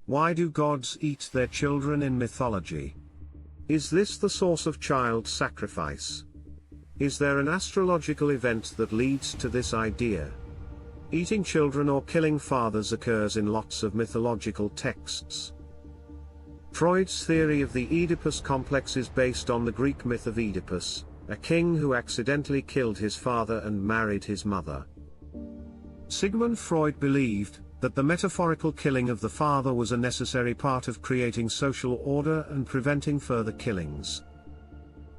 Why do gods eat their children in mythology? Is this the source of child sacrifice? Is there an astrological event that leads to this idea? Eating children or killing fathers occurs in lots of mythological texts. Freud's theory of the Oedipus complex is based on the Greek myth of Oedipus, a king who accidentally killed his father and married his mother. Sigmund Freud believed that the metaphorical killing of the father was a necessary part of creating social order and preventing further killings.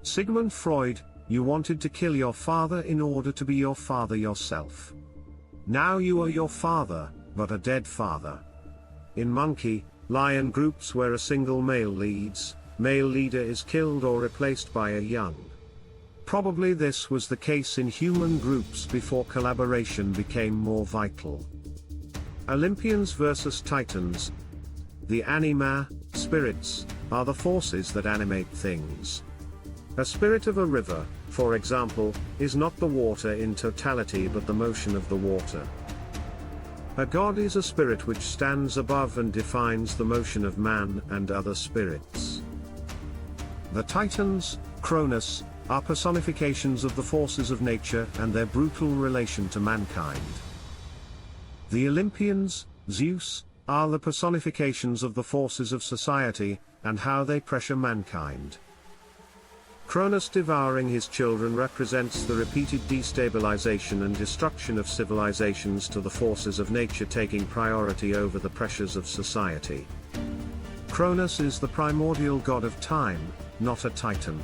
Sigmund Freud, you wanted to kill your father in order to be your father yourself. Now you are your father, but a dead father. In monkey, lion groups where a single male leader is killed or replaced by a young. Probably this was the case in human groups before collaboration became more vital. Olympians versus Titans. The anima, spirits, are the forces that animate things. A spirit of a river, for example, is not the water in totality but the motion of the water. A god is a spirit which stands above and defines the motion of man and other spirits. The Titans, Cronus, are personifications of the forces of nature and their brutal relation to mankind. The Olympians, Zeus, are the personifications of the forces of society, and how they pressure mankind. Cronus devouring his children represents the repeated destabilization and destruction of civilizations to the forces of nature taking priority over the pressures of society. Cronus is the primordial god of time, not a titan.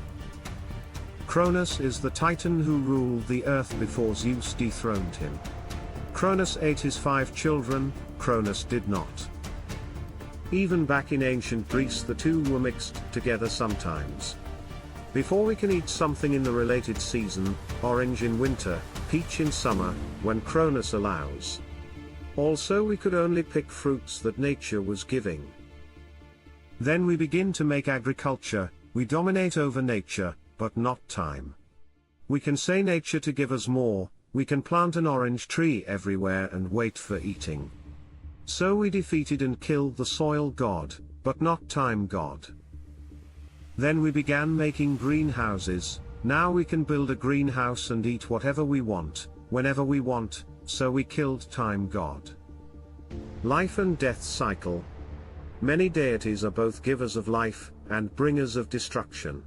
Cronus is the titan who ruled the earth before Zeus dethroned him. Cronus ate his 5 children, Cronus did not. Even back in ancient Greece the two were mixed together sometimes. Before we can eat something in the related season, orange in winter, peach in summer, when Cronus allows. Also we could only pick fruits that nature was giving. Then we begin to make agriculture, we dominate over nature, but not time. We can say nature to give us more, we can plant an orange tree everywhere and wait for eating. So we defeated and killed the soil god, but not time god. Then we began making greenhouses, now we can build a greenhouse and eat whatever we want, whenever we want, so we killed time god. Life and death cycle. Many deities are both givers of life, and bringers of destruction.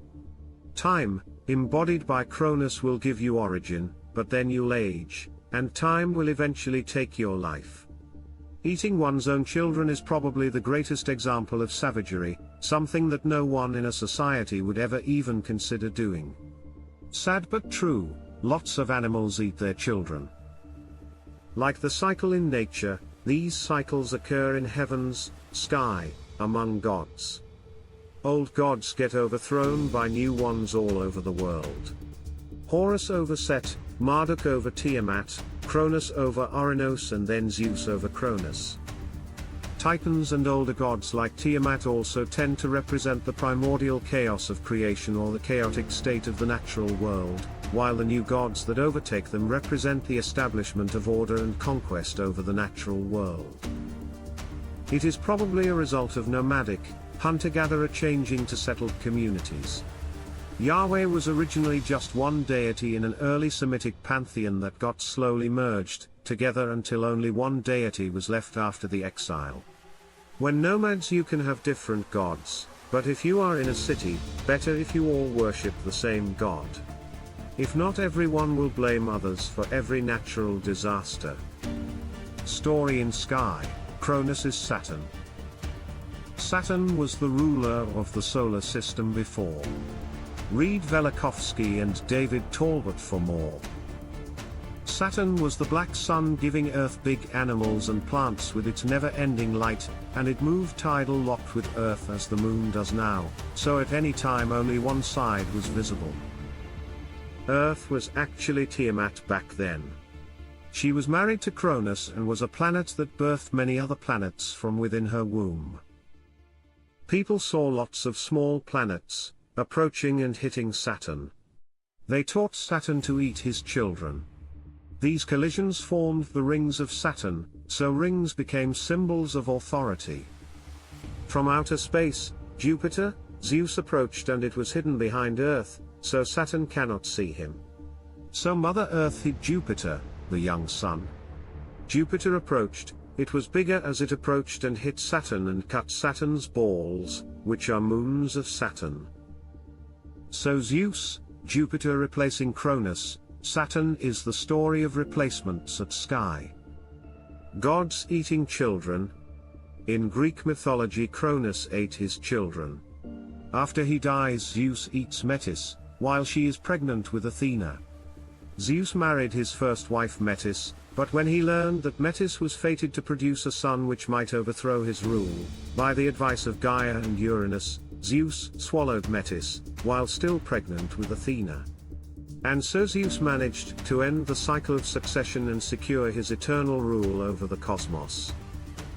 Time, embodied by Cronus will give you origin, but then you'll age, and time will eventually take your life. Eating one's own children is probably the greatest example of savagery, something that no one in a society would ever even consider doing. Sad but true, lots of animals eat their children. Like the cycle in nature, these cycles occur in heaven's sky, among gods. Old gods get overthrown by new ones all over the world. Horus over Set, Marduk over Tiamat, Cronus over Ouranos and then Zeus over Cronus. Titans and older gods like Tiamat also tend to represent the primordial chaos of creation or the chaotic state of the natural world, while the new gods that overtake them represent the establishment of order and conquest over the natural world. It is probably a result of nomadic, hunter-gatherer changing to settled communities. Yahweh was originally just one deity in an early Semitic pantheon that got slowly merged together until only one deity was left after the exile. When nomads you can have different gods, but if you are in a city, better if you all worship the same god. If not, everyone will blame others for every natural disaster. Story in sky, Cronus is Saturn. Saturn was the ruler of the solar system before. Read Velikovsky and David Talbot for more. Saturn was the black sun giving Earth big animals and plants with its never-ending light, and it moved tidal locked with Earth as the moon does now, so at any time only one side was visible. Earth was actually Tiamat back then. She was married to Cronus and was a planet that birthed many other planets from within her womb. People saw lots of small planets approaching and hitting Saturn. They taught Saturn to eat his children. These collisions formed the rings of Saturn, so rings became symbols of authority. From outer space, Jupiter, Zeus approached, and it was hidden behind Earth, so Saturn cannot see him. So Mother Earth hid Jupiter, the young sun. Jupiter approached, it was bigger as it approached and hit Saturn and cut Saturn's balls, which are moons of Saturn. So Zeus, Jupiter replacing Cronus, Saturn is the story of replacements at sky. Gods eating children. In Greek mythology, Cronus ate his children. After he dies, Zeus eats Metis, while she is pregnant with Athena. Zeus married his first wife Metis, but when he learned that Metis was fated to produce a son which might overthrow his rule, by the advice of Gaia and Uranus, Zeus swallowed Metis, while still pregnant with Athena. And so Zeus managed to end the cycle of succession and secure his eternal rule over the cosmos.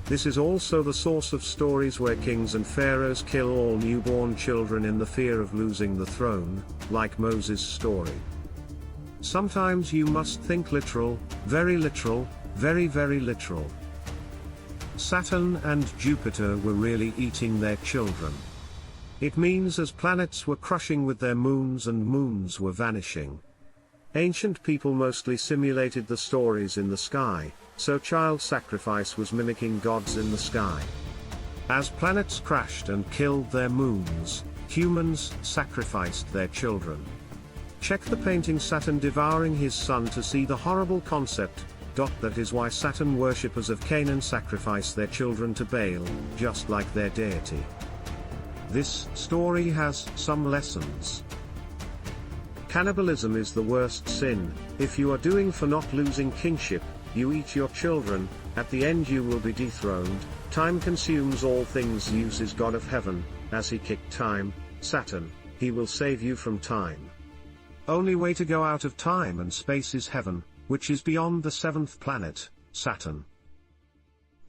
This is also the source of stories where kings and pharaohs kill all newborn children in the fear of losing the throne, like Moses' story. Sometimes you must think literal, very literal. Saturn and Jupiter were really eating their children. It means as planets were crushing with their moons and moons were vanishing. Ancient people mostly simulated the stories in the sky, so child sacrifice was mimicking gods in the sky. As planets crashed and killed their moons, humans sacrificed their children. Check the painting Saturn devouring his son to see the horrible concept. That is why Saturn worshippers of Canaan sacrifice their children to Baal, just like their deity. This story has some lessons. Cannibalism is the worst sin. If you are doing for not losing kingship, you eat your children, at the end you will be dethroned. Time consumes all things. Zeus is god of heaven, as he kicked time, Saturn, he will save you from time. Only way to go out of time and space is heaven, which is beyond the seventh planet, Saturn.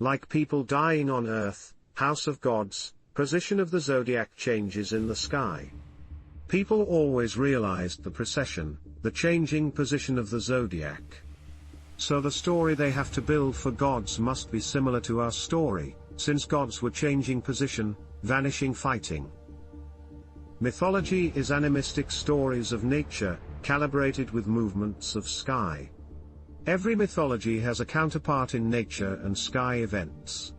Like people dying on Earth, house of gods, position of the zodiac changes in the sky. People always realized the precession, the changing position of the zodiac. So the story they have to build for gods must be similar to our story, since gods were changing position, vanishing, fighting. Mythology is animistic stories of nature, calibrated with movements of sky. Every mythology has a counterpart in nature and sky events.